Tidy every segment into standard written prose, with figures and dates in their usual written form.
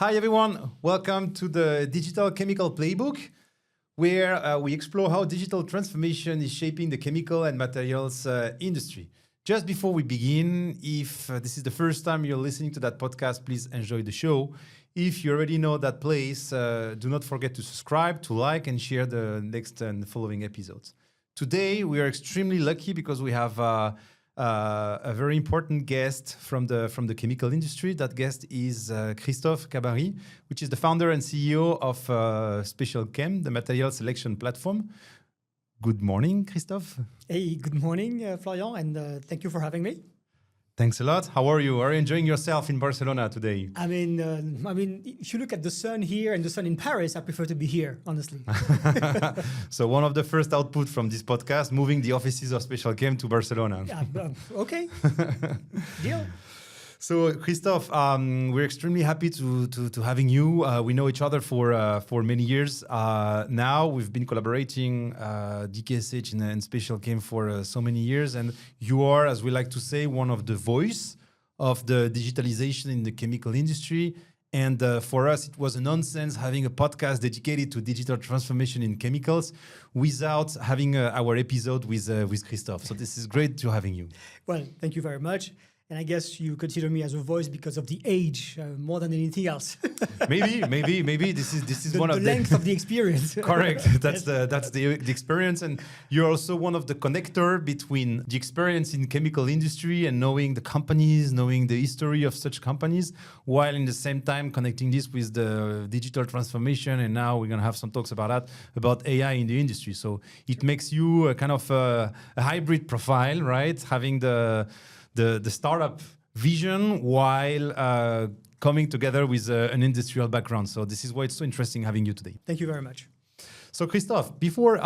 Hi everyone, welcome to the Digital Chemical Playbook, where we explore how digital transformation is shaping the chemical and materials industry. Just before we begin, if this is the first time you're listening to that podcast, please enjoy the show. If you already know that place, do not forget to subscribe, to like, and share the next and following episodes. Today, we are extremely lucky because we have a very important guest from the chemical industry. That guest is Christophe Cabarry, which is the founder and CEO of SpecialChem, the material selection platform. Good morning, Christophe. Hey, good morning, Florian, and thank you for having me. Thanks a lot. How are you? Are you enjoying yourself in Barcelona today? I mean, if you look at the sun here and the sun in Paris, I prefer to be here, honestly. So one of the first output from this podcast, moving the offices of SpecialChem to Barcelona. Okay, deal. So Christophe, we're extremely happy to having you. We know each other for many years now. We've been collaborating DKSH and SpecialChem for so many years, and you are, as we like to say, one of the voice of the digitalization in the chemical industry. And for us, it was a nonsense having a podcast dedicated to digital transformation in chemicals without having our episode with Christophe. So this is great to having you. Well, thank you very much. And I guess you consider me as a voice because of the age more than anything else. maybe this is one of the length of the experience. Correct. That's the experience, and you're also one of the connector between the experience in chemical industry and knowing the companies, knowing the history of such companies, while in the same time connecting this with the digital transformation. And now we're gonna have some talks about that, about AI in the industry. So it makes you a kind of a hybrid profile, right? Having the startup vision while coming together with an industrial background. So this is why it's so interesting having you today. Thank you very much. So Christophe, before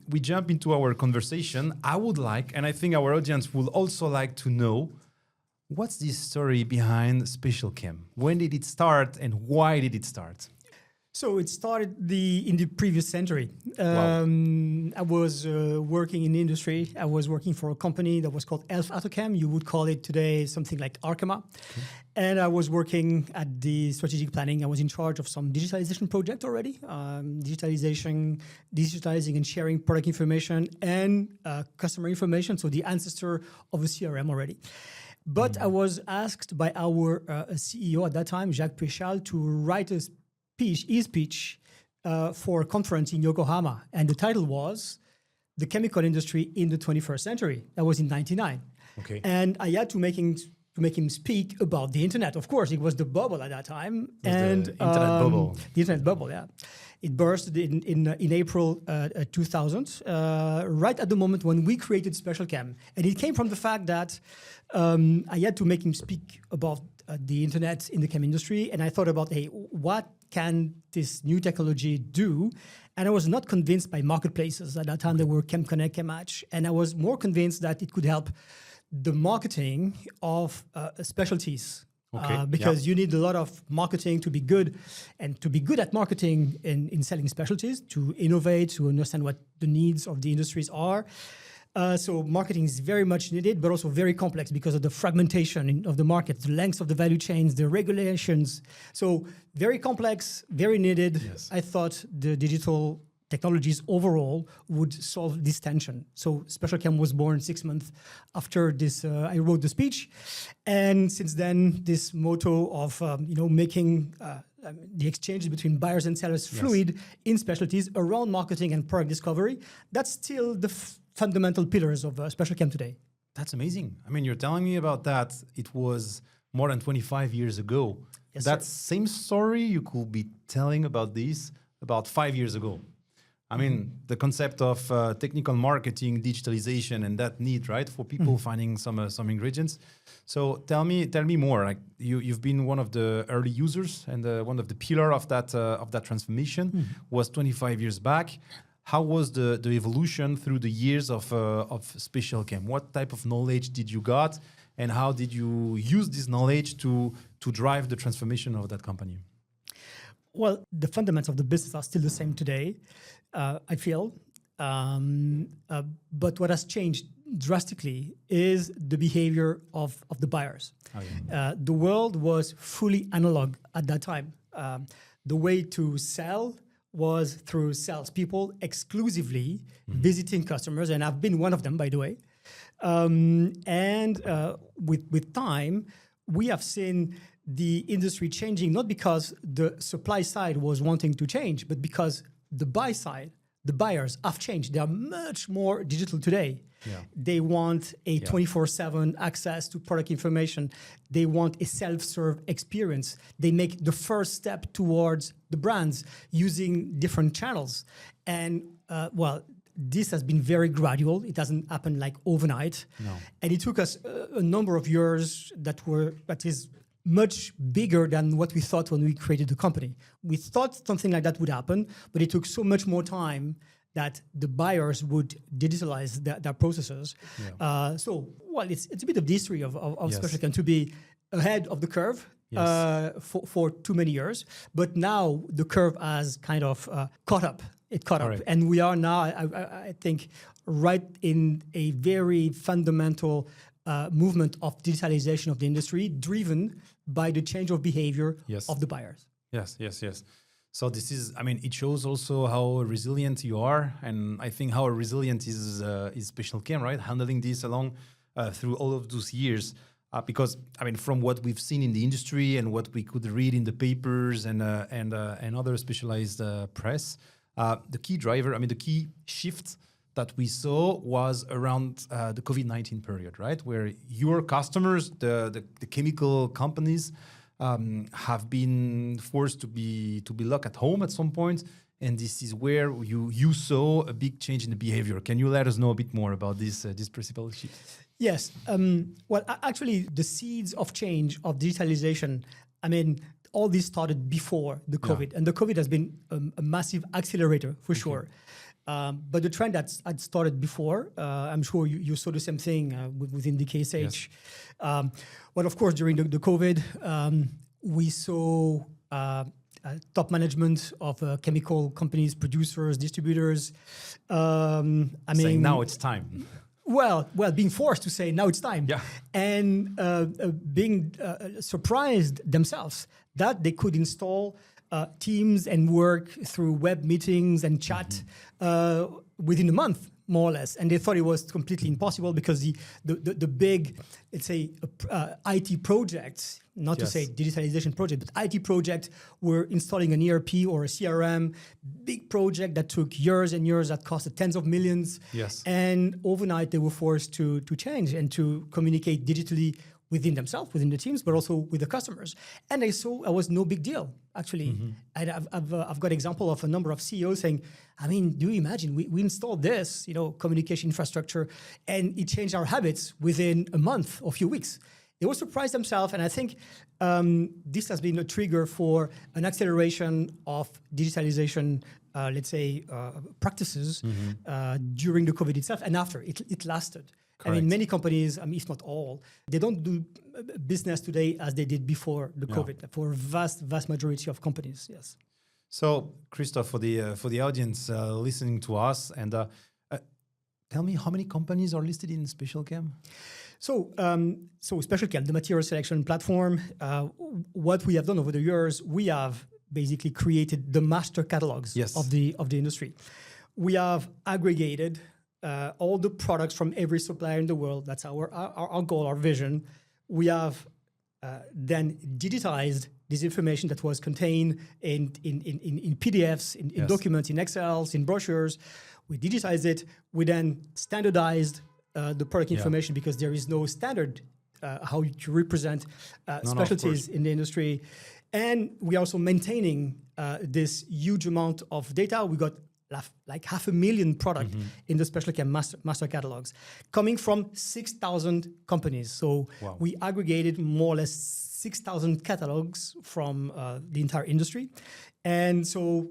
we jump into our conversation, I would like, and I think our audience will also like to know, what's the story behind SpecialChem? When did it start and why did it start? So it started in the previous century. Wow. I was working in the industry. I was working for a company that was called Elf Atochem. You would call it today something like Arkema. Okay. And I was working at the strategic planning. I was in charge of some digitalization project already, digitalizing and sharing product information and customer information, so the ancestor of a CRM already. But I was asked by our CEO at that time, Jacques Péchal, to write his speech for a conference in Yokohama. And the title was The Chemical Industry in the 21st Century. That was in 1999. Okay. And I had to make him speak about the internet. Of course, it was the bubble at that time. And the internet bubble. The internet bubble, yeah. It burst in April 2000, right at the moment when we created SpecialChem. And it came from the fact that I had to make him speak about the internet in the chem industry. And I thought about, hey, what can this new technology do? And I was not convinced by marketplaces. At that time, there were Chem Connect, Chem Match. And I was more convinced that it could help the marketing of specialties. Okay. Because you need a lot of marketing to be good, and to be good at marketing in selling specialties, to innovate, to understand what the needs of the industries are. So marketing is very much needed, but also very complex because of the fragmentation of the market, the length of the value chains, the regulations. So very complex, very needed. Yes. I thought the digital technologies overall would solve this tension. So SpecialChem was born 6 months after this. I wrote the speech, and since then, this motto of making the exchanges between buyers and sellers fluid in specialties around marketing and product discovery. That's still the fundamental pillars of SpecialChem today. That's amazing. I mean, you're telling me about that. It was more than 25 years ago. Yes, that sir. same story you could be telling about this about 5 years ago. I mean, the concept of technical marketing, digitalization, and that need, right, for people finding some ingredients. So tell me more. Like you've been one of the early users and one of the pillar of that transformation was 25 years back. How was the evolution through the years of SpecialChem? What type of knowledge did you got, and how did you use this knowledge to drive the transformation of that company? Well, the fundamentals of the business are still the same today, I feel. But what has changed drastically is the behavior of the buyers. Oh, yeah. The world was fully analog at that time. The way to sell was through salespeople exclusively visiting customers, and I've been one of them, by the way. With time, we have seen the industry changing, not because the supply side was wanting to change, but because the buy side, the buyers have changed. They are much more digital today. Yeah. They want a 24/7 access to product information. They want a self-serve experience. They make the first step towards the brands using different channels. And this has been very gradual. It doesn't happen like overnight. No. And it took us a number of years that is much bigger than what we thought when we created the company. We thought something like that would happen, but it took so much more time that the buyers would digitalize their processes. Yeah. It's a bit of the history of Yes. SpecialChem to be ahead of the curve for too many years. But now the curve has kind of caught up. It caught up. Right. And we are now, I think, right in a very fundamental movement of digitalization of the industry, driven by the change of behavior of the buyers. Yes. So this is, it shows also how resilient you are, and I think how resilient is SpecialChem, right? Handling this along through all of those years, because from what we've seen in the industry and what we could read in the papers and other specialized press, the key driver, the key shift that we saw was around the COVID-19 period, right? Where your customers, the chemical companies, have been forced to be locked at home at some point, and this is where you saw a big change in the behavior. Can you let us know a bit more about this principal shift? Yes. Actually, the seeds of change of digitalization. All this started before the COVID, and the COVID has been a massive accelerator for sure. But the trend that had started before, I'm sure you saw the same thing within DKSH. Yes. Of course, during the COVID, we saw top management of chemical companies, producers, distributors. Saying now it's time. Well, being forced to say now it's time, and being surprised themselves that they could install Teams and work through web meetings and chat within a month, more or less. And they thought it was completely impossible because the big, let's say, IT projects, not to say digitalization project, but IT project, were installing an ERP or a CRM, big project that took years and years, that costed tens of millions. Yes. And overnight they were forced to change and to communicate digitally within themselves, within the teams, but also with the customers. And I saw it was no big deal, actually. And I've got example of a number of CEOs saying, do you imagine we installed this, communication infrastructure, and it changed our habits within a month or a few weeks. They were surprised themselves, and I think this has been a trigger for an acceleration of digitalization, practices during the COVID itself, and after it lasted. Correct. Many companies, if not all, they don't do business today as they did before the COVID. For a vast majority of companies, yes. So, Christophe, for the audience listening to us, and tell me how many companies are listed in SpecialChem? So SpecialChem, the material selection platform, what we have done over the years, we have basically created the master catalogs of the industry. We have aggregated all the products from every supplier in the world. That's our goal, our vision. We have then digitized this information that was contained in PDFs, in documents, in Excels, in brochures. We digitized it. We then standardized the product information because there is no standard how to represent specialties in the industry. And we are also maintaining this huge amount of data. We got like 500,000 products in the SpecialChem master catalogs, coming from 6,000 companies. So we aggregated more or less 6,000 catalogs from the entire industry. And so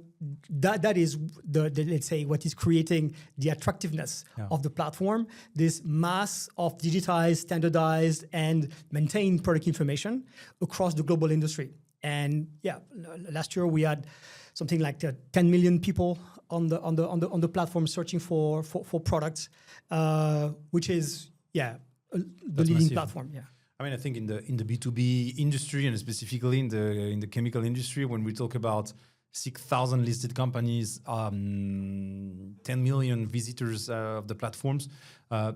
that is the let's say what is creating the attractiveness of the platform, this mass of digitized, standardized, and maintained product information across the global industry. And last year we had something like 10 million people on the platform searching for products, which is the leading platform. Yeah. I mean, I think in the B2B industry and specifically in the chemical industry, when we talk about 6,000 listed companies, 10 million visitors of the platforms,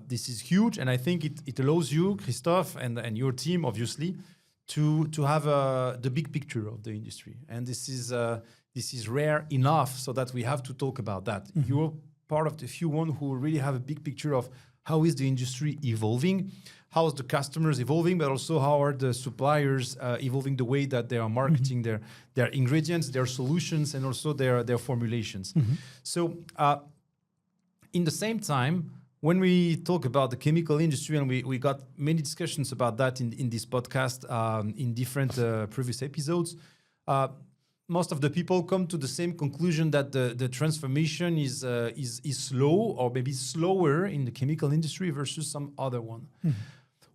this is huge, and I think it allows you, Christophe, and your team, obviously, to have the big picture of the industry, and this is rare enough so that we have to talk about that. Mm-hmm. You're part of the few one who really have a big picture of how is the industry evolving, how is the customers evolving, but also how are the suppliers evolving the way that they are marketing mm-hmm. their ingredients, their solutions, and also their formulations. Mm-hmm. So in the same time, when we talk about the chemical industry, and we got many discussions about that in this podcast, in different previous episodes, most of the people come to the same conclusion that the transformation is slow, or maybe slower in the chemical industry versus some other one. Mm-hmm.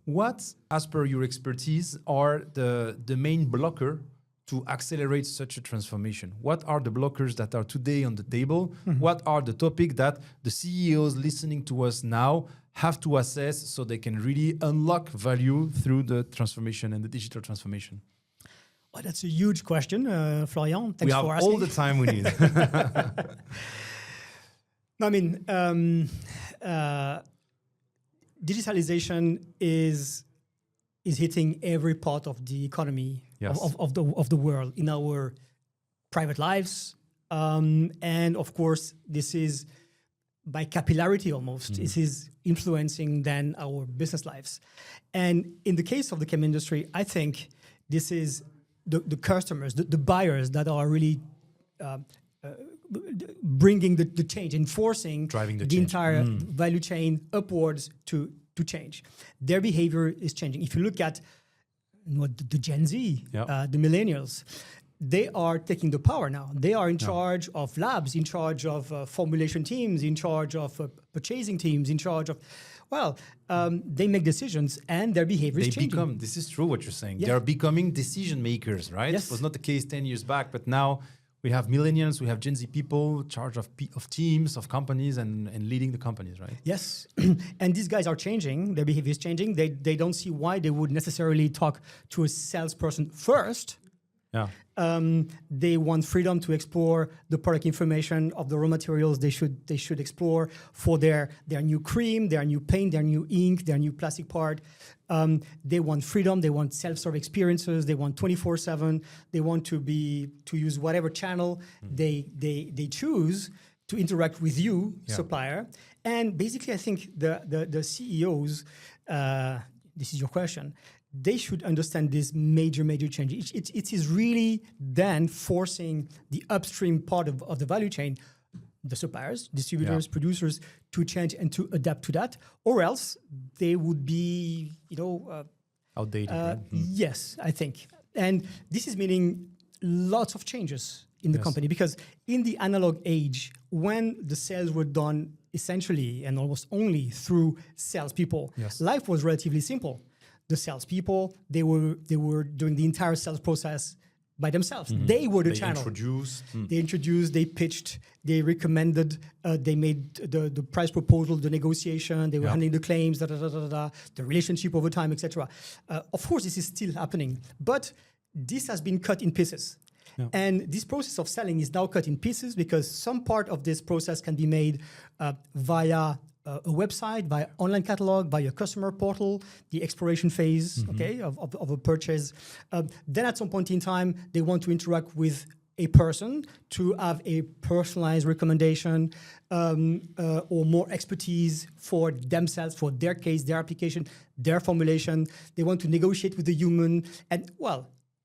What, as per your expertise, are the main blocker to accelerate such a transformation? What are the blockers that are today on the table? Mm-hmm. What are the topics that the CEOs listening to us now have to assess so they can really unlock value through the transformation and the digital transformation? Well, that's a huge question, Florian. Thanks we have for asking. All the time we need. I mean, digitalization is hitting every part of the economy of the world, in our private lives, and of course, this is by capillarity almost. Mm-hmm. This is influencing then our business lives, and in the case of the chem industry, I think this is the customers, the buyers that are really bringing the change, enforcing the entire value chain upwards to change. Their behavior is changing. If you look at the Gen Z, the millennials, they are taking the power now. They are in charge of labs, in charge of formulation teams, in charge of purchasing teams, in charge of, they make decisions and their behavior is changing. This is true what you're saying. Yeah. They are becoming decision makers, right? Yes. It was not the case 10 years back, but now we have millennials, we have Gen Z people in charge of teams, of companies, and leading the companies, right? Yes, and these guys are changing. Their behavior is changing. They don't see why they would necessarily talk to a salesperson first. Yeah. They want freedom to explore the product information of the raw materials they should explore for their new cream, their new paint, their new ink, their new plastic part. They want freedom. They want self-serve experiences. They want 24/7. They want to use whatever channel they choose to interact with you, supplier. And basically, I think the CEOs. This is your question. They should understand this major change. It is really then forcing the upstream part of the value chain, the suppliers, distributors, producers, to change and to adapt to that, or else they would be, outdated. Right? Yes, I think. And this is meaning lots of changes in the company, because in the analog age, when the sales were done essentially and almost only through salespeople, life was relatively simple. The salespeople, they were doing the entire sales process by themselves. Mm-hmm. They were the channel. They introduced, they pitched, they recommended, they made the price proposal, the negotiation, they were handling the claims, the relationship over time, etc. Of course, this is still happening, but this has been cut in pieces. Yeah. And this process of selling is now cut in pieces because some part of this process can be made via a website, via online catalog, via a customer portal, the exploration phase, of a purchase. Then at some point in time, they want to interact with a person to have a personalized recommendation or more expertise for themselves, for their case, their application, their formulation. They want to negotiate with the human. And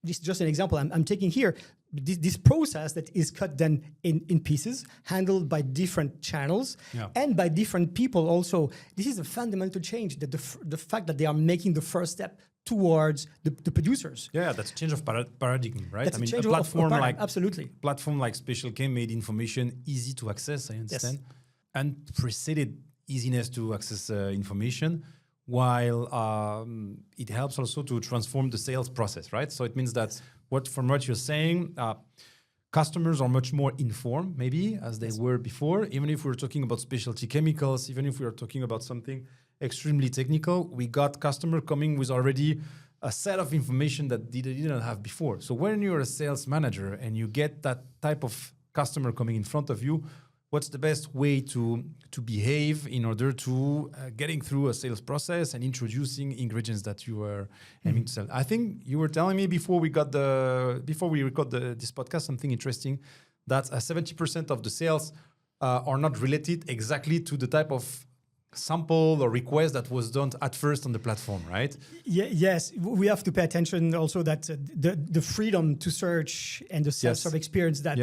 this is just an example I'm taking here. This process that is cut then in pieces, handled by different channels and by different people also. This is a fundamental change, that the fact that they are making the first step towards the producers. Yeah, that's a change of paradigm, right? That's a platform like SpecialChem made information easy to access, I understand, and preceded easiness to access information, while it helps also to transform the sales process, right? So it means that from what you're saying, customers are much more informed, maybe, as they were before. Even if we're talking about specialty chemicals, even if we are talking about something extremely technical. We got customer coming with already a set of information that they didn't have before. So when you're a sales manager and you get that type of customer coming in front of you, what's the best way to behave in order to getting through a sales process and introducing ingredients that you are aiming to sell? I think you were telling me before we record this podcast something interesting, that 70% of the sales are not related exactly to the type of sample or request that was done at first on the platform, right? Yes, we have to pay attention also that the freedom to search and the self-serve experience that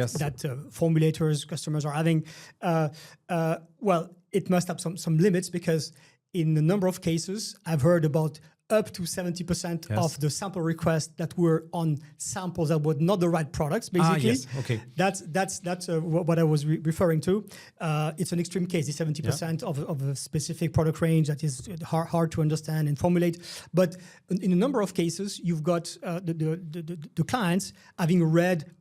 formulators, customers are having, well, it must have some limits, because in a number of cases, I've heard about up to 70% of the sample requests that were on samples that were not the right products, basically. Yes. Okay. That's what I was referring to. It's an extreme case, the 70% of a specific product range that is hard to understand and formulate. But in a number of cases, you've got the clients having read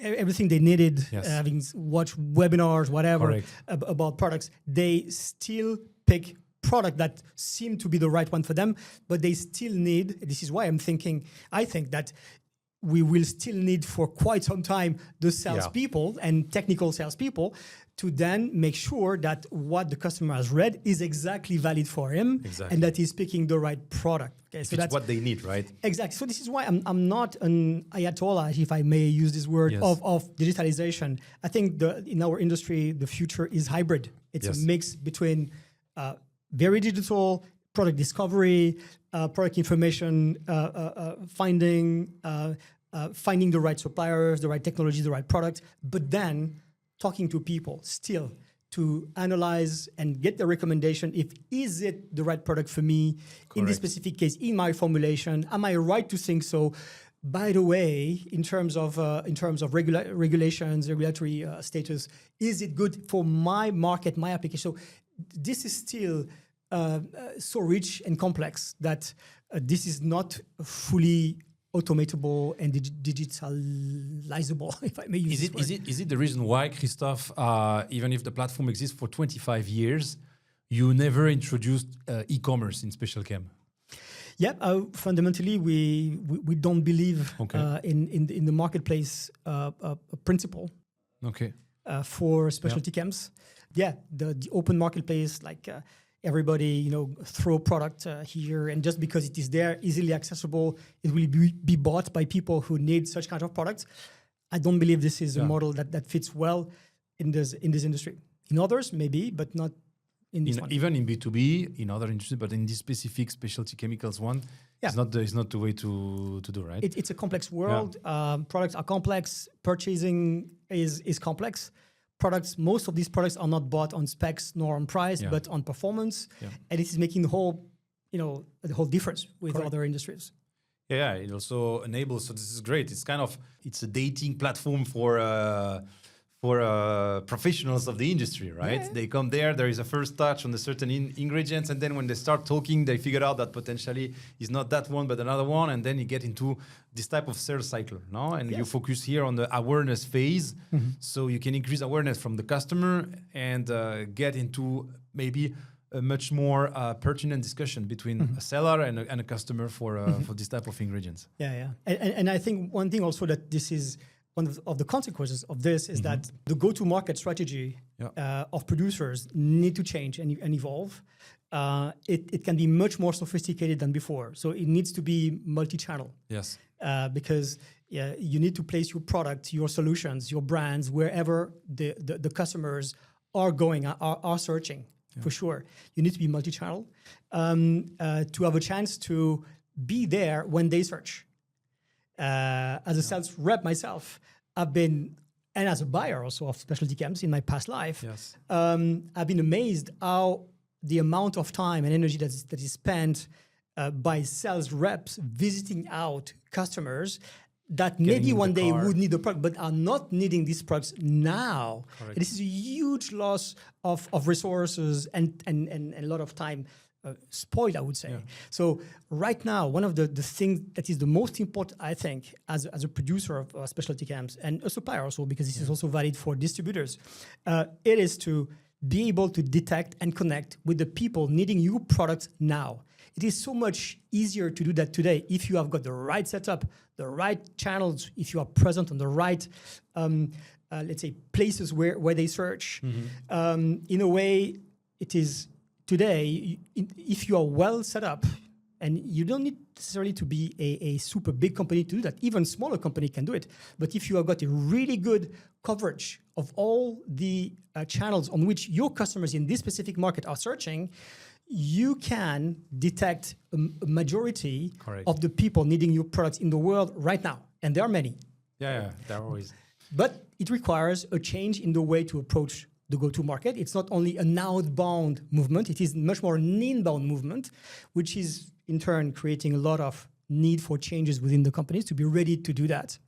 everything they needed, having watched webinars, whatever, about products. They still pick product that seem to be the right one for them, but they still need, this is why I think that we will still need for quite some time the salespeople and technical salespeople to then make sure that what the customer has read is exactly valid for him and that he's picking the right product. Okay, so that's what they need, right? Exactly. So this is why I'm not an ayatollah, if I may use this word, of digitalization. I think in our industry, the future is hybrid. It's a mix between very digital product discovery, product information, finding the right suppliers, the right technology, the right product, but then talking to people still to analyze and get the recommendation is it the right product for me in this specific case, in my formulation? Am I right to think so? By the way, in terms of regulations, regulatory status, is it good for my market, my application? So this is still so rich and complex that this is not fully automatable and digitalizable, if I may use Is it the reason why, Christophe, even if the platform exists for 25 years, you never introduced e-commerce in SpecialChem? Yeah, fundamentally, we don't believe in the marketplace principle for specialty chems. Yeah, the open marketplace, like everybody, throw product here, and just because it is there, easily accessible, it will be bought by people who need such kind of products. I don't believe this is a model that fits well in this industry. In others, maybe, but not in this one. Even in B2B, in other industries, but in this specific specialty chemicals one, it's not the way to do, right? It's a complex world. Products are complex. Purchasing is complex. Most of these products are not bought on specs nor on price, but on performance, and it is making the whole difference with other industries. Yeah, it also enables. So this is great. It's a dating platform for professionals of the industry, right? Yeah. They come there is a first touch on the certain ingredients, and then when they start talking, they figure out that potentially is not that one, but another one, and then you get into this type of sales cycle, no? And you focus here on the awareness phase, so you can increase awareness from the customer and get into maybe a much more pertinent discussion between a seller and a customer for this type of ingredients. Yeah. And I think one thing also that this is one of the consequences of this is that the go-to-market strategy of producers need to change and evolve. It can be much more sophisticated than before. So it needs to be multi-channel. Yes. Because you need to place your product, your solutions, your brands, wherever the customers are going, are searching, for sure. You need to be multi-channel to have a chance to be there when they search. As a sales rep myself, I've been, and as a buyer also of specialty chems in my past life, I've been amazed how the amount of time and energy that is spent by sales reps visiting out customers that maybe one day would need the product, but are not needing these products now. This is a huge loss of resources and a lot of time spoiled, I would say. So right now, one of the things that is the most important, I think, as a producer of specialty chems and a supplier also, because this is also valid for distributors, it is to be able to detect and connect with the people needing your products now. It is so much easier to do that today if you have got the right setup, the right channels, if you are present on the right, let's say, places where they search. In a way, it is today, if you are well set up, and you don't need necessarily to be a super big company to do that. Even smaller company can do it. But if you have got a really good coverage of all the channels on which your customers in this specific market are searching, you can detect a majority of the people needing your products in the world right now. And there are many. Yeah, there are always. But it requires a change in the way to approach the go-to-market. It's not only an outbound movement, it is much more an inbound movement, which is in turn creating a lot of need for changes within the companies to be ready to do that.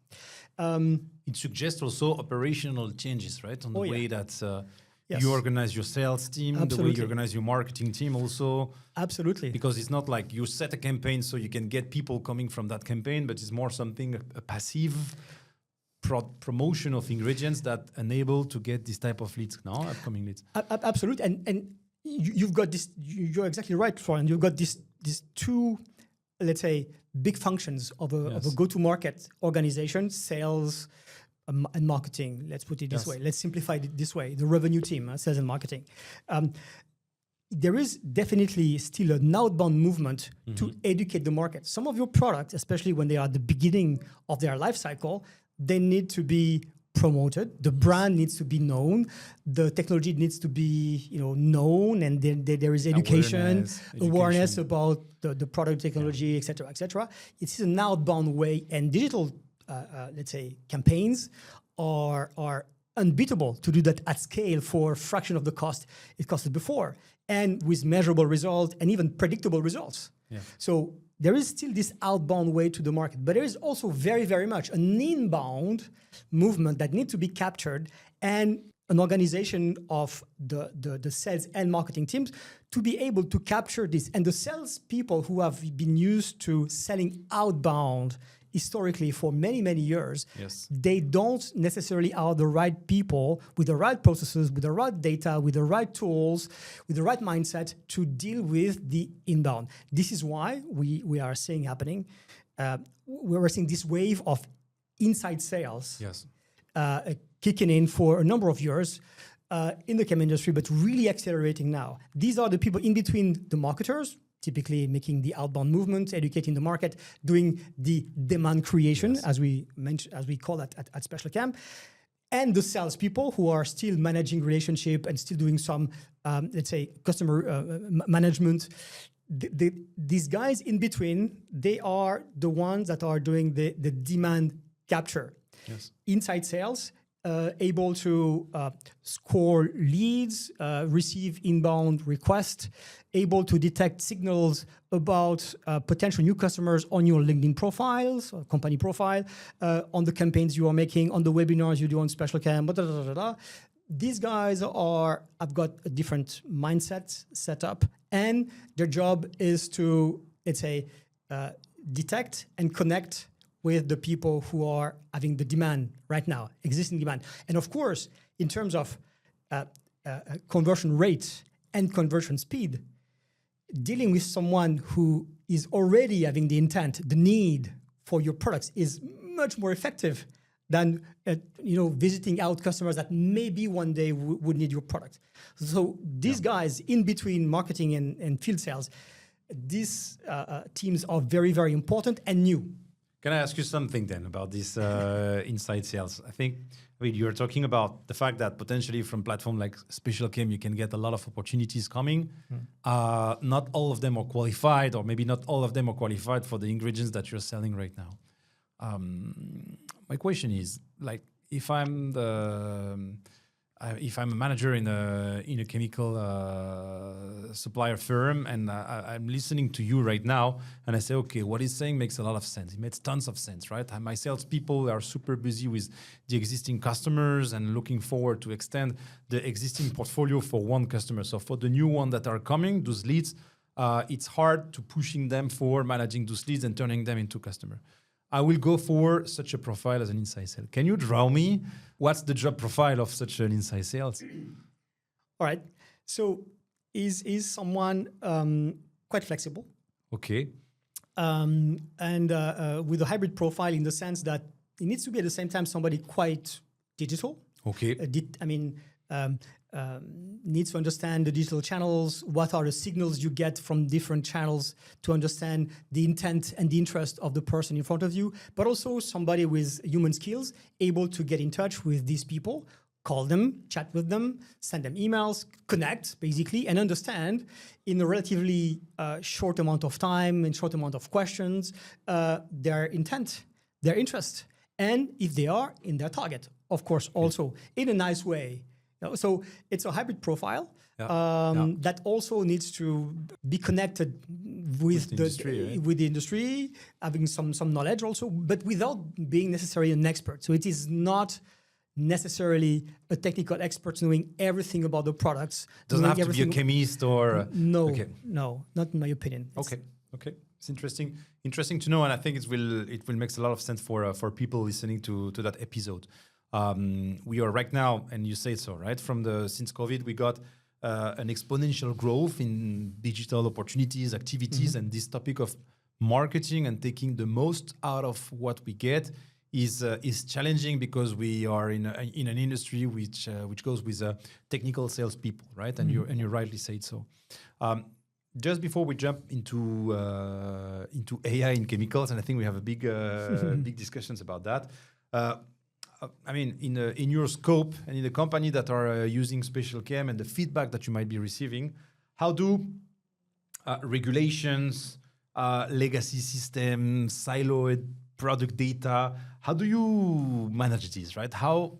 It suggests also operational changes, right? On the way that you organize your sales team, the way you organize your marketing team also. Absolutely. Because it's not like you set a campaign so you can get people coming from that campaign, but it's more something, a passive promotion of ingredients that enable to get this type of leads now, upcoming leads. Absolutely. And you've got this, you're exactly right, Florian. You've got these two, let's say, big functions of a go-to-market organization, sales and marketing. Let's put it this way. Let's simplify it this way. The revenue team, sales and marketing. There is definitely still an outbound movement to educate the market. Some of your products, especially when they are at the beginning of their life cycle, they need to be promoted. The brand needs to be known. The technology needs to be, known, and then there is education, awareness about the product technology, et cetera. It's an outbound way, and digital, let's say, campaigns are unbeatable to do that at scale for a fraction of the cost it costed before, and with measurable results and even predictable results. So there is still this outbound way to the market, but there is also very, very much an inbound movement that needs to be captured, and an organization of the sales and marketing teams to be able to capture this. And the sales people who have been used to selling outbound historically for many, many years, they don't necessarily are the right people with the right processes, with the right data, with the right tools, with the right mindset to deal with the inbound. This is why we are seeing happening. We're seeing this wave of inside sales kicking in for a number of years in the chem industry, but really accelerating now. These are the people in between the marketers, typically making the outbound movement, educating the market, doing the demand creation, as we mentioned, as we call that at SpecialChem, and the salespeople who are still managing relationship and still doing some, let's say, customer management. These guys in between, they are the ones that are doing the demand capture. Inside sales, able to score leads, receive inbound requests, able to detect signals about potential new customers on your LinkedIn profiles, or company profile, on the campaigns you are making, on the webinars you do on SpecialChem, These guys have got a different mindset set up, and their job is to, let's say, detect and connect with the people who are having the demand right now, existing demand. And of course, in terms of conversion rate and conversion speed, dealing with someone who is already having the intent, the need for your products is much more effective than visiting out customers that maybe one day would need your product. So these guys in between marketing and field sales, these teams are very, very important and new. Can I ask you something then about this inside sales? I mean, you're talking about the fact that potentially from platform like SpecialChem, you can get a lot of opportunities coming. Not all of them are qualified, or maybe not all of them are qualified for the ingredients that you're selling right now. My question is, like, if I'm a manager in a chemical supplier firm, and I'm listening to you right now, and I say, okay, what he's saying makes a lot of sense. It makes tons of sense, right? My salespeople are super busy with the existing customers and looking forward to extend the existing portfolio for one customer. So for the new one that are coming, those leads, it's hard to pushing them for managing those leads and turning them into customer. I will go for such a profile as an inside sales. Can you draw me what's the job profile of such an inside sales? All right. So is someone quite flexible Okay. and with a hybrid profile in the sense that it needs to be at the same time somebody quite digital. Okay. Needs to understand the digital channels, what are the signals you get from different channels to understand the intent and the interest of the person in front of you, but also somebody with human skills, able to get in touch with these people, call them, chat with them, send them emails, connect basically, and understand in a relatively short amount of time and short amount of questions their intent, their interest, and if they are in their target, of course, also in a nice way. So it's a hybrid profile that also needs to be connected with the industry, having some knowledge also, but without being necessarily an expert. So it is not necessarily a technical expert knowing everything about the products. Doesn't have to be a chemist or... No, okay. No, not in my opinion. Okay. It's interesting to know, and I think it will make a lot of sense for people listening to that episode. We are right now, and you say so, right? Since COVID, we got an exponential growth in digital opportunities, activities, and this topic of marketing and taking the most out of what we get is challenging because we are in an industry which goes with technical salespeople, right? And you rightly said so. Just before we jump into AI in chemicals, and I think we have a big big discussions about that. I mean, in your scope and in the company that are using SpecialChem and the feedback that you might be receiving, how do regulations, legacy systems, siloed product data, how do you manage this, right? How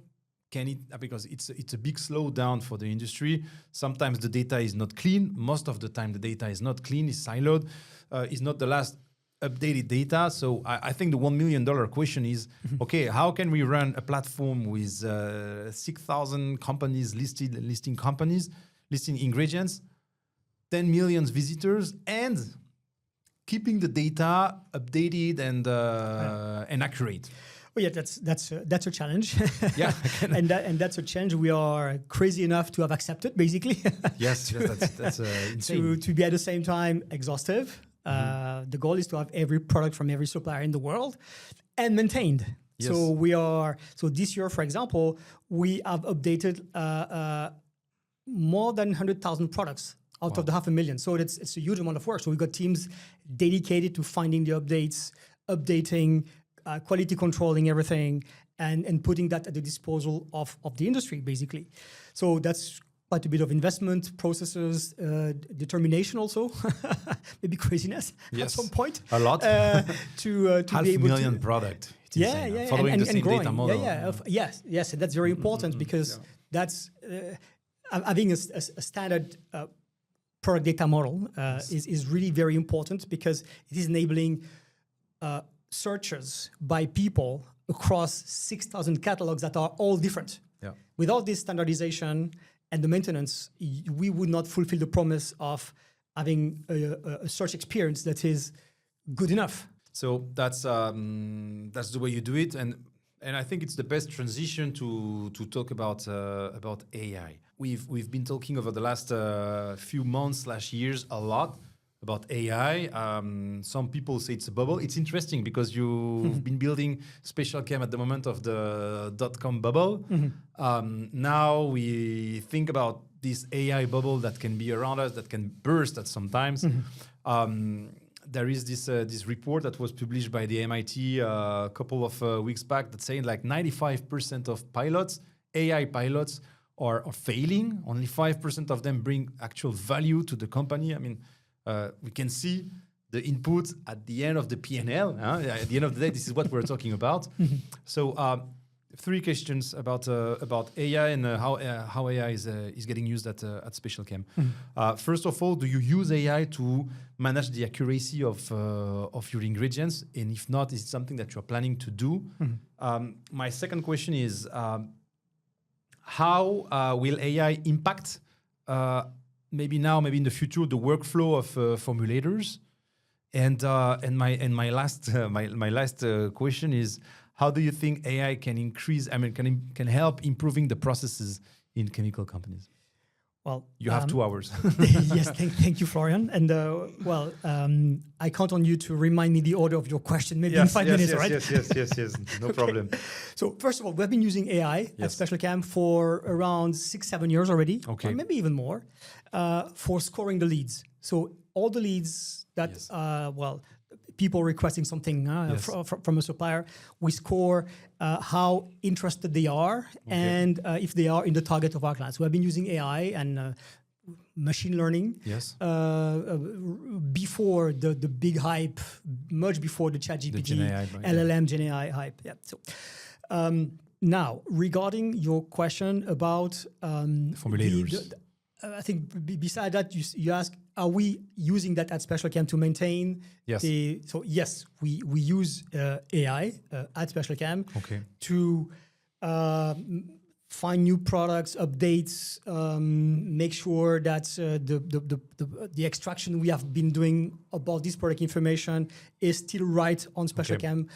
can it, because it's a big slowdown for the industry. Sometimes the data is not clean. Most of the time the data is not clean, is siloed, is not the last updated data. So I think the $1 million question is, okay, how can we run a platform with 6,000 companies listing ingredients, 10 million visitors, and keeping the data updated and accurate? Oh yeah, that's a challenge. Yeah, and that's a challenge we are crazy enough to have accepted, basically. Yes, that's insane. to be at the same time exhaustive. The goal is to have every product from every supplier in the world and maintained. Yes. So this year, for example, we have updated more than 100,000 products out of the 500,000. So it's a huge amount of work. So we've got teams dedicated to finding the updates, updating, quality controlling everything, and putting that at the disposal of the industry, basically. So that's quite a bit of investment, processes, determination also, maybe craziness at some point. A lot. To be able 500,000 product. Yeah. Following the same growing. data model. Yes, and that's very important because that's having a standard product data model is really very important because it is enabling searches by people across 6,000 catalogs that are all different. Yeah. Without this standardization and the maintenance, we would not fulfill the promise of having a search experience that is good enough. So that's the way you do it, and I think it's the best transition to talk about AI. We've been talking over the last few months / years a lot about AI. Some people say it's a bubble. It's interesting because you've been building SpecialChem at the moment of the .com bubble. Now we think about this AI bubble that can be around us, that can burst at some times. There is this report that was published by the MIT a couple of weeks back that's saying like 95% of pilots, AI pilots, are failing. Only 5% of them bring actual value to the company. I mean, we can see the input at the end of the P&L. At the end of the day, this is what we're talking about. So 3 questions about AI and how AI is getting used at SpecialChem. First of all, do you use AI to manage the accuracy of your ingredients? And if not, is it something that you're planning to do? My second question is, how will AI impact maybe now, maybe in the future, the workflow of formulators? And my last question is, how do you think AI can increase? I mean, can help improving the processes in chemical companies? Well, you have 2 hours. Yes, thank you, Florian. And I count on you to remind me the order of your question, maybe in 5 minutes, right? Yes. No problem. So first of all, we've been using AI at SpecialChem for around 6-7 years already, or maybe even more, for scoring the leads. So all the leads that, people requesting something from a supplier, we score how interested they are and if they are in the target of our clients. We have been using AI and machine learning before the big hype, much before the ChatGPT, LLM, Gen AI hype. Yeah. So now, regarding your question about formulators. I think beside that, you ask, are we using that at SpecialChem to maintain? Yes. So yes, we use AI at SpecialChem to find new products, updates, make sure that the extraction we have been doing about this product information is still right on SpecialChem,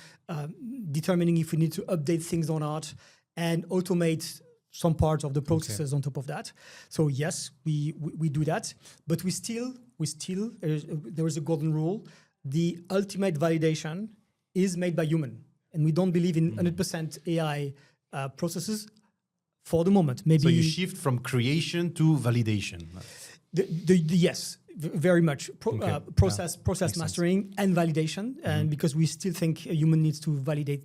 determining if we need to update things or not, and automate some parts of the processes on top of that. So yes, we do that, but we still there is a golden rule. The ultimate validation is made by human, and we don't believe in 100% AI processes for the moment. Maybe so you shift from creation to validation. Yes, very much process mastering and validation, and because we still think a human needs to validate,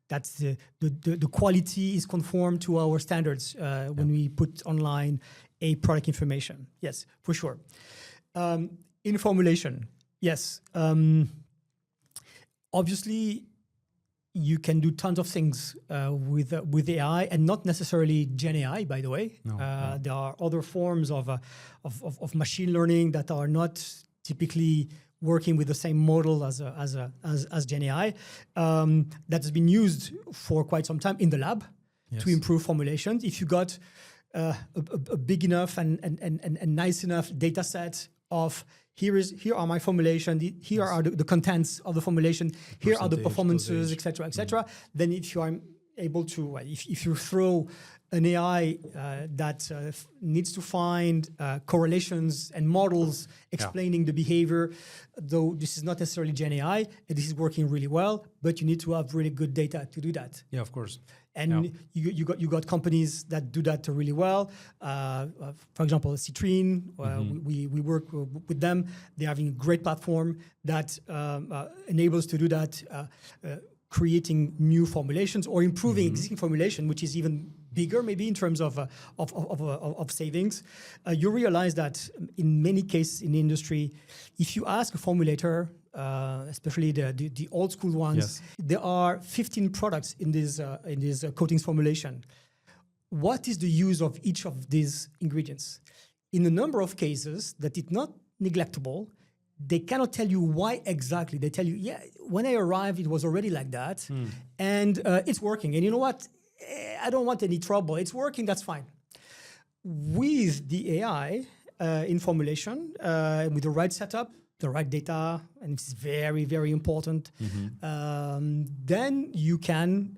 that's the quality is conformed to our standards when we put online a product information. Yes, for sure. In formulation, yes. Obviously, you can do tons of things with AI, and not necessarily Gen AI, by the way. There are other forms of machine learning that are not typically working with the same model as Gen AI, that has been used for quite some time in the lab to improve formulations. If you got a big enough and nice enough data set of here are my formulation, here are the contents of the formulation, here are the performances, etc. Then if you are able to, if you throw an AI that needs to find correlations and models explaining the behavior, though this is not necessarily Gen AI, and this is working really well, but you need to have really good data to do that. Yeah, of course. And you got companies that do that really well. For example, Citrine, we work with them. They're having a great platform that enables to do that, creating new formulations or improving existing formulation, which is even bigger maybe in terms of savings. You realize that in many cases in the industry, if you ask a formulator, especially the old school ones, there are 15 products in this coatings formulation. What is the use of each of these ingredients? In a number of cases that it's not neglectable, they cannot tell you why exactly. They tell you, when I arrived, it was already like that, and it's working. And you know what? I don't want any trouble. It's working, that's fine. With the AI in formulation, with the right setup, the right data, and it's very, very important, then you can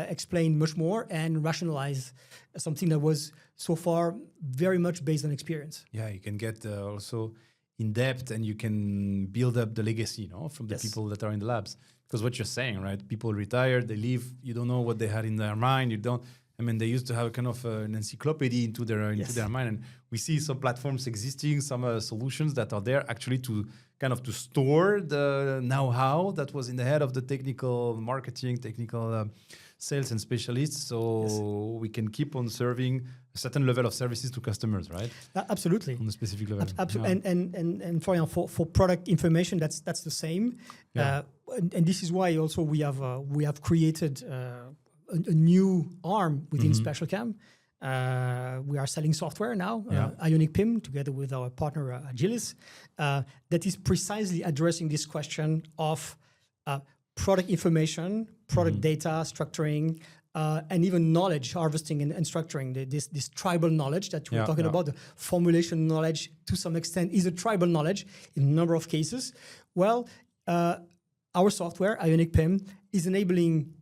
explain much more and rationalize something that was so far very much based on experience. Yeah, you can get also in depth, and you can build up the legacy, from the people that are in the labs. Because what you're saying, right? People retire, they leave. You don't know what they had in their mind. You don't. I mean, they used to have a kind of an encyclopedia into their mind, and we see some platforms existing, some solutions that are there actually to kind of to store the know-how that was in the head of the technical marketing, technical sales and specialists, so we can keep on serving a certain level of services to customers, right? Absolutely. On a specific level. Absolutely. And for product information, that's the same. And this is why also we have created a new arm within SpecialChem. We are selling software now, Ionic PIM, together with our partner Agilis, that is precisely addressing this question of product information, product data, structuring, and even knowledge harvesting and structuring. This tribal knowledge that we're talking about, the formulation knowledge to some extent is a tribal knowledge in a number of cases. Well, our software, Ionic PIM, is enabling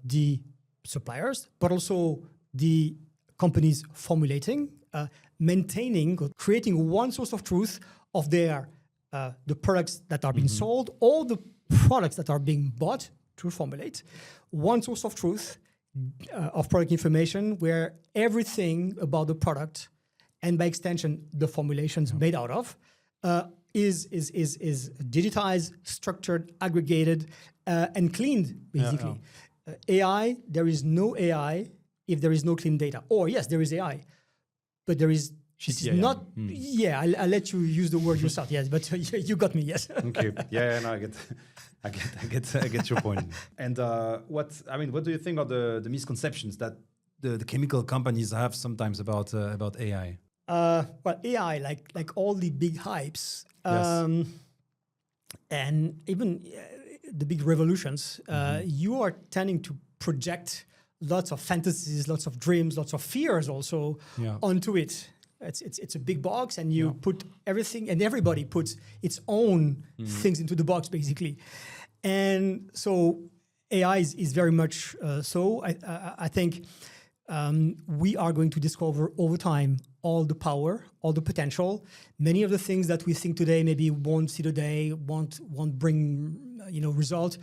the suppliers, but also the companies formulating, maintaining or creating one source of truth of their the products that are being sold, all the products that are being bought to formulate, one source of truth of product information where everything about the product and by extension the formulations made out of is digitized, structured, aggregated, and cleaned, basically. AI, there is no AI if there is no clean data. Or yes, there is AI, but there is not. Yeah, I'll let you use the word yourself. Yes, but you got me. Yes. Okay. Yeah. No, I get your point. And what do you think are the misconceptions that the chemical companies have sometimes about AI? Well, AI, like all the big hypes, and even the big revolutions, you are tending to project lots of fantasies, lots of dreams, lots of fears also onto it. It's a big box, and you put everything, and everybody puts its own things into the box, basically. And so AI is very much so. I think we are going to discover over time all the power, all the potential. Many of the things that we think today maybe won't see the day, won't bring result,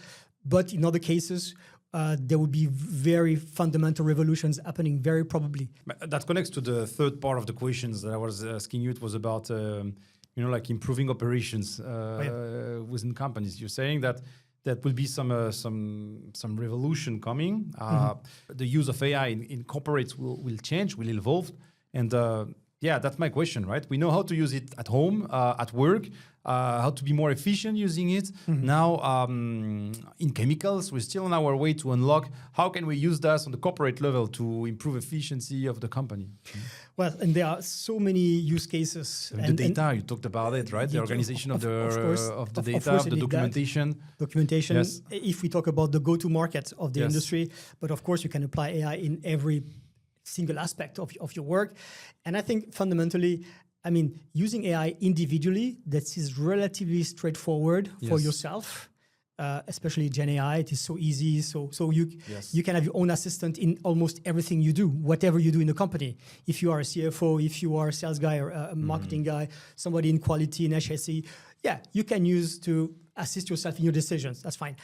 but in other cases, there will be very fundamental revolutions happening very probably. That connects to the third part of the questions that I was asking you. It was about like improving operations within companies. You're saying that will be some revolution coming. The use of AI in corporates will change, will evolve, and that's my question, right? We know how to use it at home, at work, how to be more efficient using it. Now, in chemicals, we're still on our way to unlock how can we use that on the corporate level to improve efficiency of the company. Well, and there are so many use cases. And the data, you talked about it, right? The organization of the data, the documentation. Documentation, yes. If we talk about the go-to-market of the industry, but of course you can apply AI in every single aspect of your work. And I think fundamentally, using AI individually, that is relatively straightforward for yourself, especially Gen AI. It is so easy. So you can have your own assistant in almost everything you do, whatever you do in the company. If you are a CFO, if you are a sales guy or a marketing guy, somebody in quality, in HSE, you can use to assist yourself in your decisions. That's fine.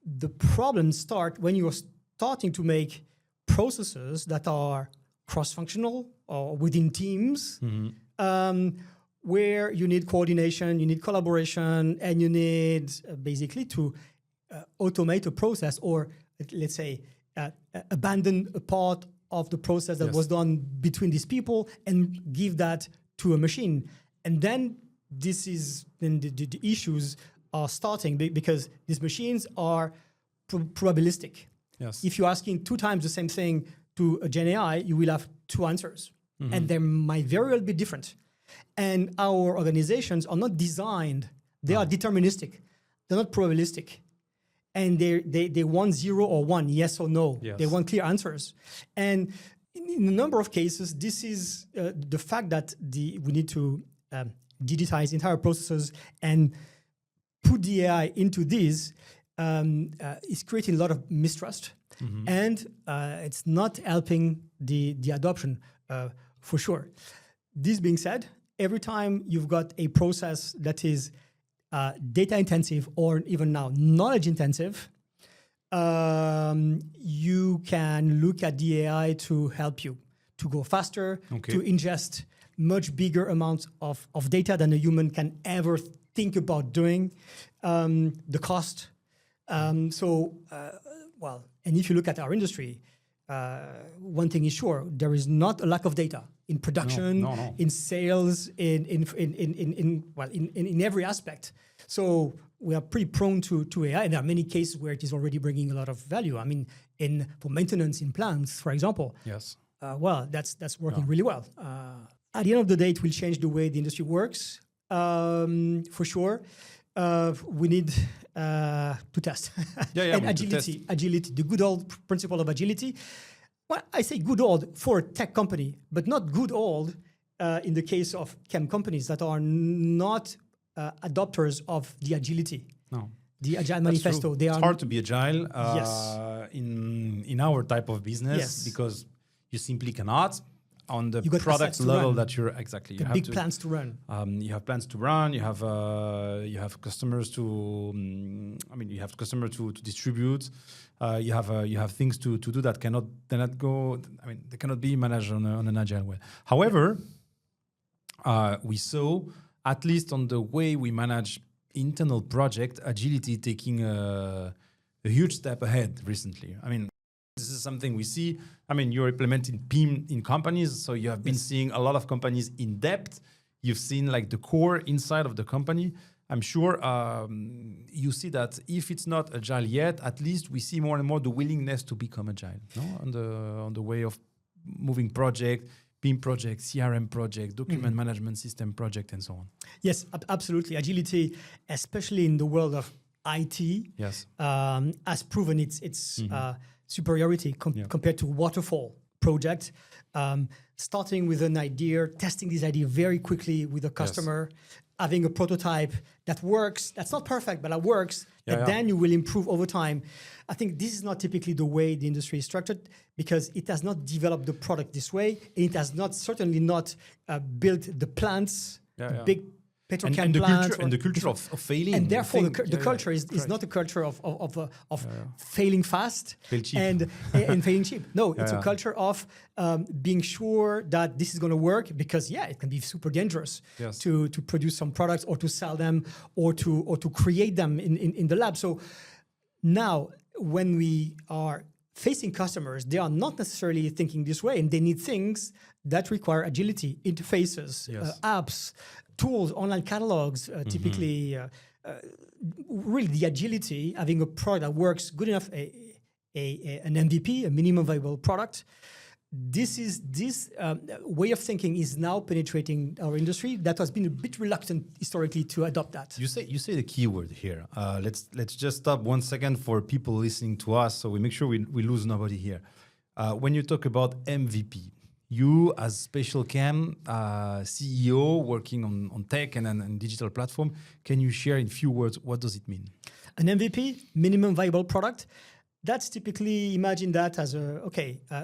The problems start when you're starting to make processes that are cross-functional or within teams, where you need coordination, you need collaboration, and you need basically to automate a process, or let's say abandon a part of the process that was done between these people and give that to a machine. And then the issues are starting because these machines are probabilistic. Yes. If you're asking 2 times the same thing to a Gen AI, you will have 2 answers. And they might very well be different. And our organizations are not designed, they are deterministic. They're not probabilistic. And they want 0 or 1, yes or no. Yes. They want clear answers. And in a number of cases, this is the fact that we need to digitize entire processes and put the AI into this is creating a lot of mistrust. And it's not helping the adoption for sure. This being said, every time you've got a process that is data intensive or even now knowledge intensive, you can look at the AI to help you to go faster, to ingest much bigger amounts of data than a human can ever think about doing, the cost. And if you look at our industry, one thing is sure, there is not a lack of data in production, in sales, in every aspect. So we are pretty prone to AI, and there are many cases where it is already bringing a lot of value. For maintenance in plants, for example. Yes. That's working really well. At the end of the day, it will change the way the industry works, for sure. We need to test. And agility, the good old principle of agility. Well, I say good old for a tech company, but not good old in the case of chem companies that are not adopters of the agility. No. The Agile Manifesto. It's hard to be agile in our type of business because you simply cannot. on the You got product assets to level run. that you're exactly. The You have big to, plans to run. You have plans to run. You have customers to. You have customers to distribute. You have things to do that cannot go. They cannot be managed on an agile way. However, we saw, at least on the way we manage internal project, agility taking a huge step ahead recently. This is something we see. You're implementing PIM in companies, so you have been seeing a lot of companies in depth. You've seen like the core inside of the company. I'm sure you see that if it's not agile yet, at least we see more and more the willingness to become agile, no? on the way of moving project, PIM project, CRM project, document management system project, and so on. Yes, absolutely. Agility, especially in the world of IT, has proven its superiority compared to waterfall project. Starting with an idea, testing this idea very quickly with a customer, having a prototype that works. That's not perfect, but that works. Then you will improve over time. I think this is not typically the way the industry is structured, because it has not developed the product this way. It has certainly not built the plants, big petrochem plants. And the culture of failing. And therefore, the culture is not a culture of failing fast and failing cheap. No, it's a culture of being sure that this is going to work, because it can be super dangerous to produce some products or to sell them or to create them in the lab. So now, when we are facing customers, they are not necessarily thinking this way, and they need things that require agility, interfaces, apps, tools, online catalogs, typically, really the agility, having a product that works good enough, an MVP, a minimum viable product. This way of thinking is now penetrating our industry that has been a bit reluctant historically to adopt that. You say the key word here. Let's just stop 1 second for people listening to us, so we make sure we lose nobody here. When you talk about MVP, you as SpecialChem CEO working on tech and digital platform, can you share in few words what does it mean? An MVP, minimum viable product. That's typically, imagine that as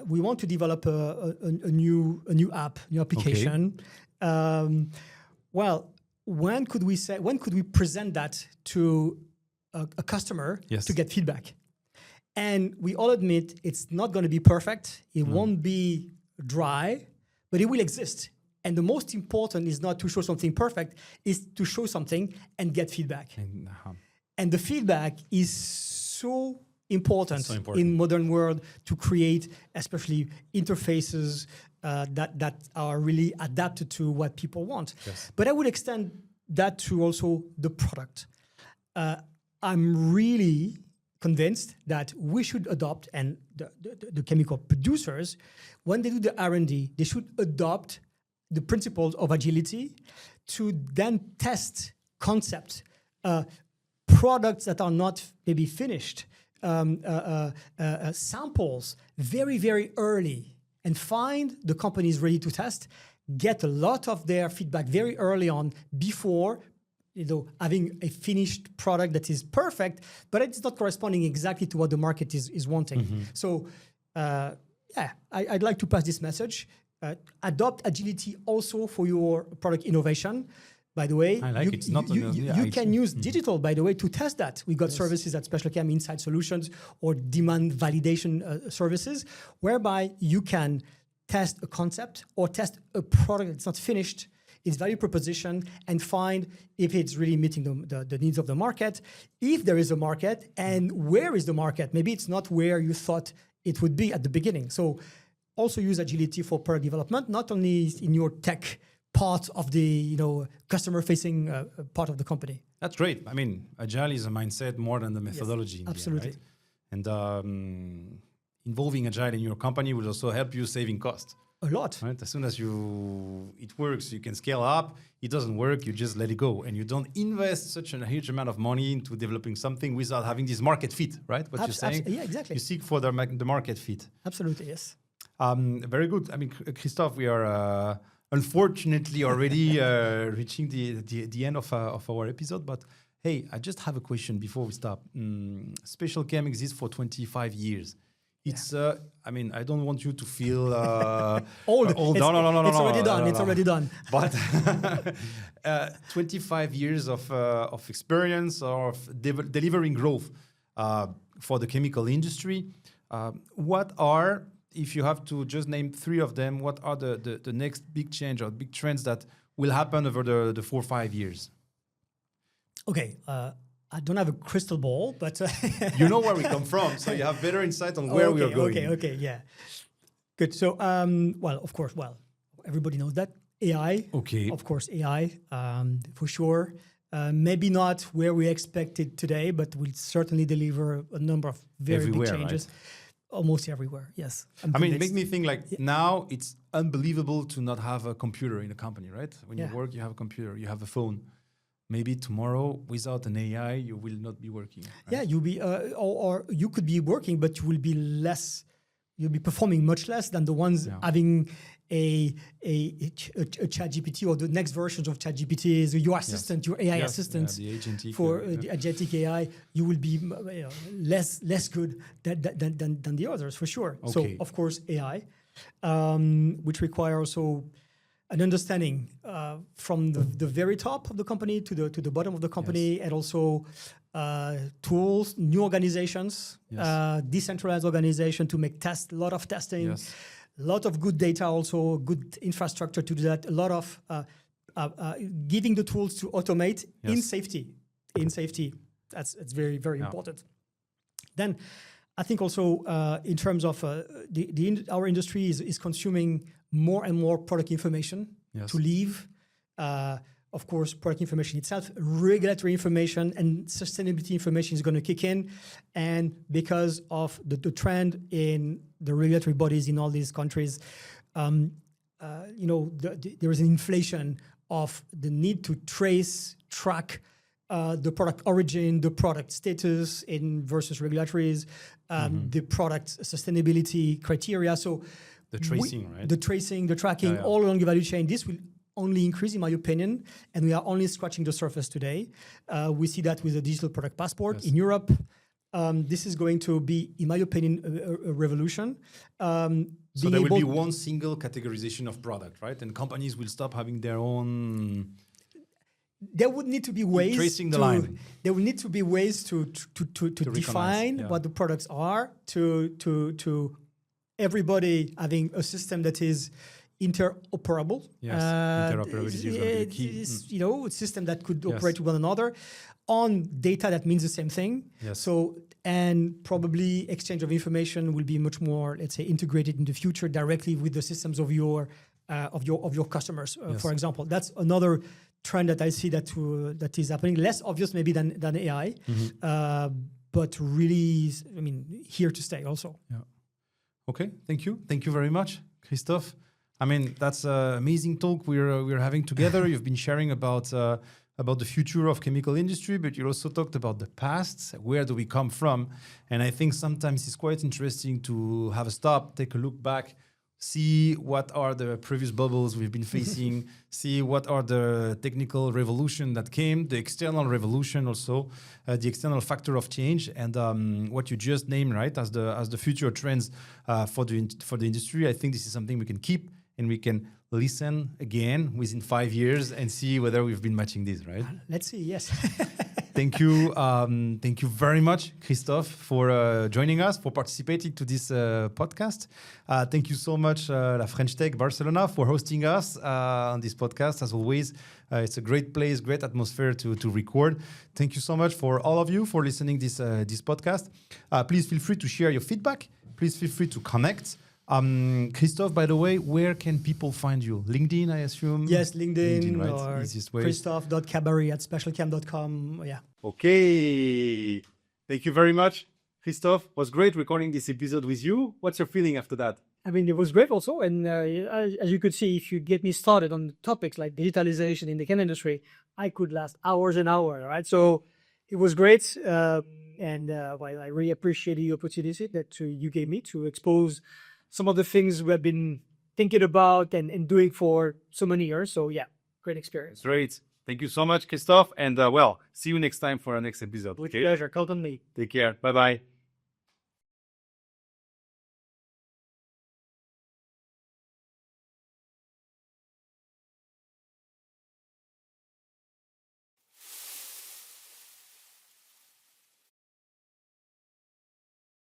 we want to develop a new app, new application. When could we present that to a customer to get feedback? And we all admit it's not going to be perfect. It won't be dry, but it will exist. And the most important is not to show something perfect, is to show something and get feedback. And the feedback is so important in modern world to create, especially interfaces that are really adapted to what people want. But I would extend that to also the product. I'm really convinced that we should adopt, and the chemical producers, when they do the R&D, they should adopt the principles of agility to then test concepts, products that are not maybe finished, samples very, very early, and find the companies ready to test, get a lot of their feedback very early on before having a finished product that is perfect, but it's not corresponding exactly to what the market is wanting. So I'd like to pass this message. Adopt agility also for your product innovation. By the way, you can use digital, by the way, to test that. We got services at SpecialChem, Insight Solutions, or demand validation services, whereby you can test a concept or test a product that's not finished, its value proposition, and find if it's really meeting the needs of the market, if there is a market, and where is the market. Maybe it's not where you thought it would be at the beginning. So also use agility for product development, not only in your tech part of the customer-facing part of the company. That's great. I mean, agile is a mindset more than the methodology. Yes, absolutely. End, right? And involving agile in your company will also help you saving costs. A lot. Right? As soon as it works, you can scale up. It doesn't work, you just let it go. And you don't invest such a huge amount of money into developing something without having this market fit, right? What you're saying? Yeah, exactly. You seek for the market fit. Absolutely, yes. Very good. I mean, Christophe, we are unfortunately already reaching the end of our episode. But hey, I just have a question before we stop. SpecialChem exists for 25 years. It's, I mean, I don't want you to feel old. old. It's, No. it's already done. It's already done. But 25 years of experience of delivering growth for the chemical industry. What are, if you have to just name 3 of them, what are the next big change or big trends that will happen over the 4 or 5 years? Okay. I don't have a crystal ball, but you know where we come from, so you have better insight on where we are going. Okay, yeah. Good. So, well, of course, everybody knows that AI. Okay. Of course, AI, for sure. Maybe not where we expect it today, but will certainly deliver a number of very big changes. Right? Almost everywhere, yes. I mean, it makes me think like now it's unbelievable to not have a computer in a company, right? When you work, you have a computer, you have a phone. Maybe tomorrow, without an AI, you will not be working. Right? Yeah, you'll be, or you could be working, but you will be less. You'll be performing much less than the ones having a ChatGPT or the next versions of ChatGPT is your assistant, your AI assistant. The agentic, the agentic AI, you will be less good than the others for sure. Okay. So of course AI, which require also an understanding from the very top of the company to the bottom of the company, and also tools, new organizations, decentralized organization to make tests, a lot of testing, a lot of good data, also good infrastructure to do that, a lot of giving the tools to automate in safety. In safety, that's very, very important. Then I think also in terms of our industry is consuming more and more product information to leave. Of course, product information itself, regulatory information and sustainability information is going to kick in. And because of the trend in the regulatory bodies in all these countries, there is an inflation of the need to track the product origin, the product status in versus regulatories, the product sustainability criteria. So the tracing, right? The tracing, the tracking, all along the value chain. This will only increase, in my opinion, and we are only scratching the surface today. We see that with the digital product passport in Europe. This is going to be, in my opinion, a revolution. So there will be one single categorization of product, right? And companies will stop having their own. There would need to be ways tracing the line. There will need to be ways to define what the products are. To everybody having a system that is interoperable. Yes, interoperability is key. A system that could operate with one another on data that means the same thing. Yes. So, and probably exchange of information will be much more, let's say, integrated in the future directly with the systems of your customers. For example, that's another trend that I see that is happening. Less obvious maybe than AI, but really, I mean, here to stay also. Yeah. Okay. Thank you very much, Christophe. I mean, that's an amazing talk we're having together. You've been sharing about the future of chemical industry, but you also talked about the past. Where do we come from? And I think sometimes it's quite interesting to have a stop, take a look back, see what are the previous bubbles we've been facing, see what are the technical revolution that came, the external revolution also, the external factor of change, and what you just named, right, as the future trends for the industry. I think this is something we can keep. And we can listen again within 5 years and see whether we've been matching this, right? Let's see, yes. Thank you very much, Christophe, for joining us, for participating to this podcast. Thank you so much, La French Tech Barcelona, for hosting us on this podcast. As always, it's a great place, great atmosphere to record. Thank you so much for all of you for listening this podcast. Please feel free to share your feedback. Please feel free to connect. Christophe, by the way, where can people find you? LinkedIn, I assume? Yes, LinkedIn right? or Easiest way. Christophe.cabarry@specialchem.com. Yeah. Okay. Thank you very much, Christophe. It was great recording this episode with you. What's your feeling after that? I mean, it was great also. And as you could see, if you get me started on topics like digitalization in the chemical industry, I could last hours and hours, right? So it was great. And I really appreciate the opportunity that you gave me to expose some of the things we have been thinking about and doing for so many years. So yeah, great experience. Great. Thank you so much, Christophe. And see you next time for our next episode. With pleasure. Count on me. Take care. Bye-bye.